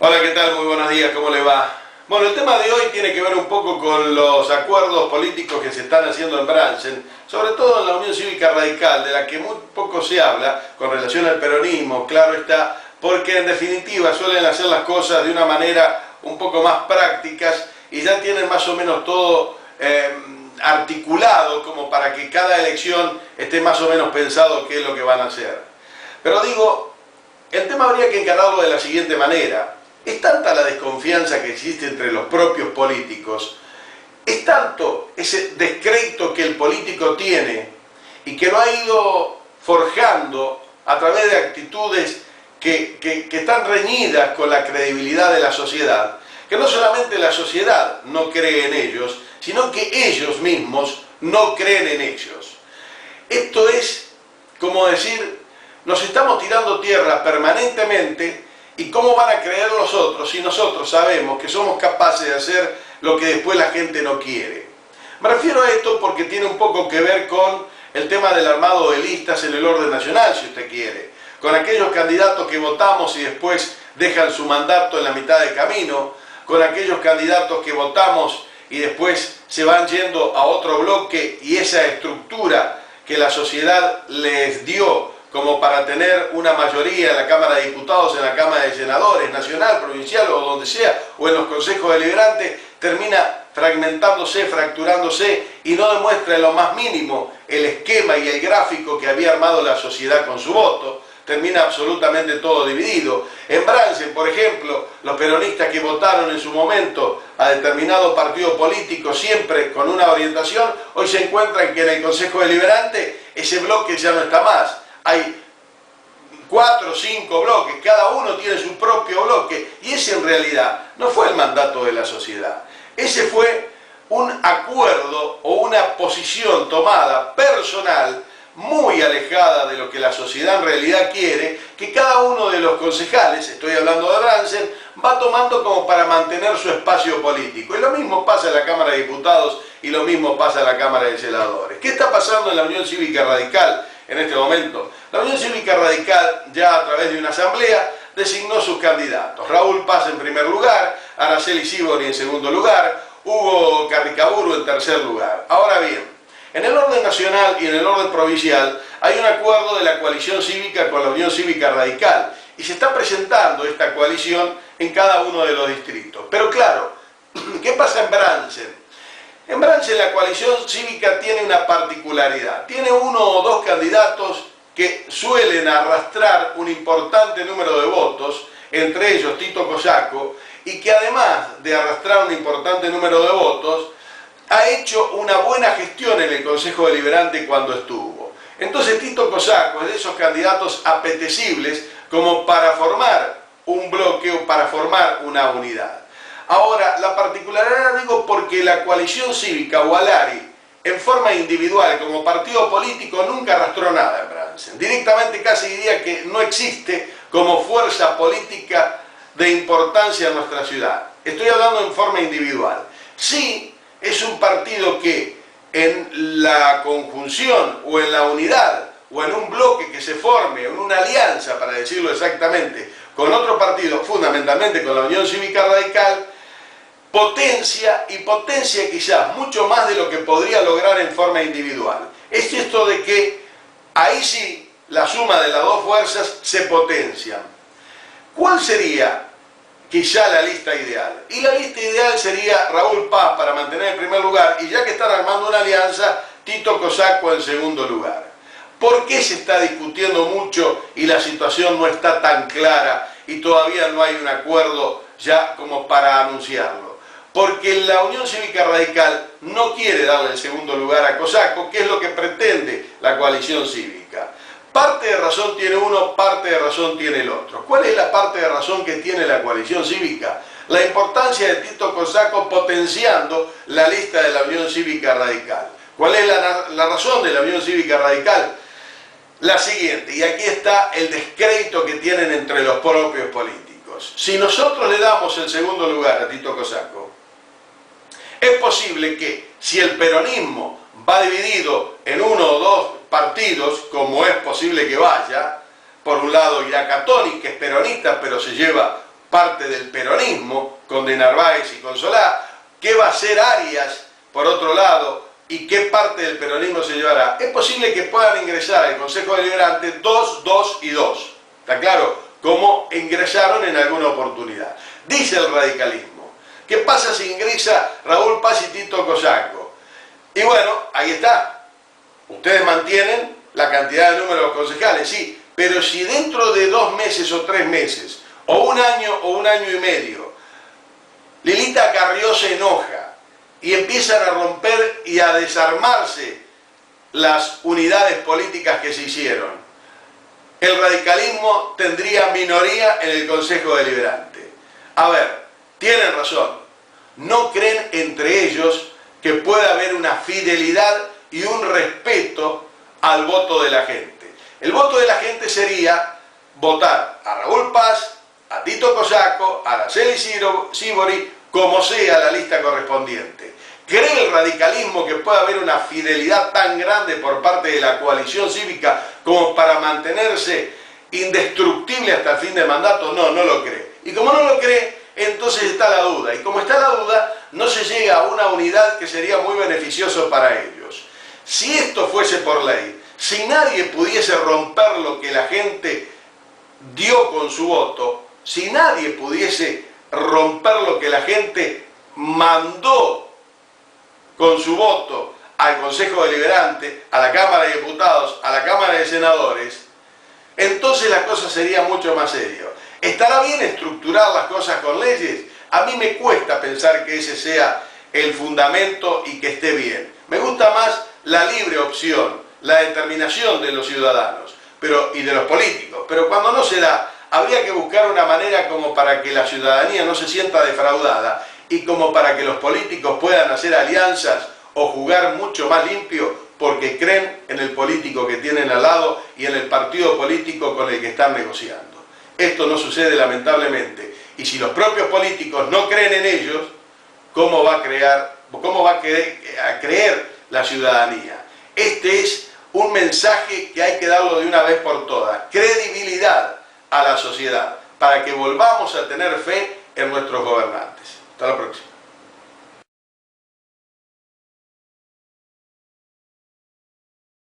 Hola, ¿qué tal? Muy buenos días, ¿cómo le va? Bueno, el tema de hoy tiene que ver un poco con los acuerdos políticos que se están haciendo en Bransen, sobre todo en la Unión Cívica Radical, de la que muy poco se habla con relación al peronismo, claro está, porque en definitiva suelen hacer las cosas de una manera un poco más prácticas y ya tienen más o menos todo articulado como para que cada elección esté más o menos pensado qué es lo que van a hacer. Pero digo, el tema habría que encararlo de la siguiente manera. Es tanta la desconfianza que existe entre los propios políticos, es tanto ese descrédito que el político tiene y que lo ha ido forjando a través de actitudes que están reñidas con la credibilidad de la sociedad, que no solamente la sociedad no cree en ellos, sino que ellos mismos no creen en ellos. Esto es como decir, nos estamos tirando tierra permanentemente. ¿Y cómo van a creer los otros si nosotros sabemos que somos capaces de hacer lo que después la gente no quiere? Me refiero a esto porque tiene un poco que ver con el tema del armado de listas en el orden nacional, si usted quiere. Con aquellos candidatos que votamos y después dejan su mandato en la mitad del camino. Con aquellos candidatos que votamos y después se van yendo a otro bloque y esa estructura que la sociedad les dio como para tener una mayoría en la Cámara de Diputados, en la Cámara de Senadores, nacional, provincial o donde sea, o en los consejos deliberantes, termina fragmentándose, fracturándose y no demuestra en lo más mínimo el esquema y el gráfico que había armado la sociedad con su voto, termina absolutamente todo dividido. En Bransen, por ejemplo, los peronistas que votaron en su momento a determinado partido político, siempre con una orientación, hoy se encuentran que en el Consejo Deliberante ese bloque ya no está más. Hay 4 o 5 bloques, cada uno tiene su propio bloque y ese en realidad no fue el mandato de la sociedad. Ese fue un acuerdo o una posición tomada personal muy alejada de lo que la sociedad en realidad quiere, que cada uno de los concejales, estoy hablando de Bransen, va tomando como para mantener su espacio político. Y lo mismo pasa en la Cámara de Diputados y lo mismo pasa en la Cámara de Senadores. ¿Qué está pasando en la Unión Cívica Radical en este momento? La Unión Cívica Radical, ya a través de una asamblea, designó sus candidatos. Raúl Paz en primer lugar, Araceli Sibori en segundo lugar, Hugo Carricaburu en tercer lugar. Ahora bien, en el orden nacional y en el orden provincial hay un acuerdo de la coalición cívica con la Unión Cívica Radical y se está presentando esta coalición en cada uno de los distritos. Pero claro, ¿qué pasa en Bransen? En Bransen la coalición cívica tiene una particularidad. Tiene 1 o 2 candidatos que suelen arrastrar un importante número de votos, entre ellos Tito Cosaco, y que además de arrastrar un importante número de votos, ha hecho una buena gestión en el Consejo Deliberante cuando estuvo. Entonces Tito Cosaco es de esos candidatos apetecibles como para formar un bloque o para formar una unidad. Ahora, la particularidad digo porque la coalición cívica o Alari, en forma individual, como partido político, nunca arrastró nada en Bransen. Directamente casi diría que no existe como fuerza política de importancia en nuestra ciudad. Estoy hablando en forma individual. Sí, es un partido que en la conjunción o en la unidad o en un bloque que se forme, en una alianza, para decirlo exactamente, con otro partido, fundamentalmente con la Unión Cívica Radical, potencia y potencia quizás mucho más de lo que podría lograr en forma individual. Es esto de que ahí sí la suma de las dos fuerzas se potencian. ¿Cuál sería quizá la lista ideal? Y la lista ideal sería Raúl Paz para mantener el primer lugar y ya que están armando una alianza, Tito Cosaco en segundo lugar. ¿Por qué se está discutiendo mucho y la situación no está tan clara y todavía no hay un acuerdo ya como para anunciarlo? Porque la Unión Cívica Radical no quiere darle el segundo lugar a Cosaco, que es lo que pretende la coalición cívica. Parte de razón tiene uno, parte de razón tiene el otro. ¿Cuál es la parte de razón que tiene la coalición cívica? La importancia de Tito Cosaco potenciando la lista de la Unión Cívica Radical. ¿Cuál es la razón de la Unión Cívica Radical? La siguiente, y aquí está el descrédito que tienen entre los propios políticos. Si nosotros le damos el segundo lugar a Tito Cosaco, es posible que si el peronismo va dividido en 1 o 2 partidos, como es posible que vaya, por un lado Iraca Toni, que es peronista, pero se lleva parte del peronismo, con de Narváez y con Solá, qué va a hacer Arias, por otro lado, y qué parte del peronismo se llevará. Es posible que puedan ingresar al Consejo Deliberante 2, 2 y 2. ¿Está claro? Como ingresaron en alguna oportunidad. Dice el radicalismo, ¿qué pasa si ingresa Raúl Paz y Tito Cosaco? Y bueno, ahí está. Ustedes mantienen la cantidad de números concejales, sí, pero si dentro de 2 meses o 3 meses, o un año y medio, Lilita Carrió se enoja y empiezan a romper y a desarmarse las unidades políticas que se hicieron, el radicalismo tendría minoría en el Consejo Deliberante. A ver, tienen razón, no creen entre ellos que pueda haber una fidelidad y un respeto al voto de la gente. El voto de la gente sería votar a Raúl Paz, a Tito Cosaco, a Araceli Sívori, como sea la lista correspondiente. ¿Cree el radicalismo que pueda haber una fidelidad tan grande por parte de la coalición cívica como para mantenerse indestructible hasta el fin del mandato? No, no lo cree. Y como no lo cree, entonces está la duda. Y como está la duda, no se llega a una unidad que sería muy beneficioso para ellos. Si esto fuese por ley, si nadie pudiese romper lo que la gente dio con su voto, si nadie pudiese romper lo que la gente mandó con su voto al Consejo Deliberante, a la Cámara de Diputados, a la Cámara de Senadores, entonces la cosa sería mucho más seria. ¿Estará bien estructurar las cosas con leyes? A mí me cuesta pensar que ese sea el fundamento y que esté bien. Me gusta más la libre opción, la determinación de los ciudadanos y de los políticos. Pero cuando no se da, habría que buscar una manera como para que la ciudadanía no se sienta defraudada y como para que los políticos puedan hacer alianzas o jugar mucho más limpio porque creen en el político que tienen al lado y en el partido político con el que están negociando. Esto no sucede lamentablemente. Y si los propios políticos no creen en ellos, ¿cómo va a creer la ciudadanía? Este es un mensaje que hay que darlo de una vez por todas. Credibilidad a la sociedad para que volvamos a tener fe en nuestros gobernantes. Hasta la próxima.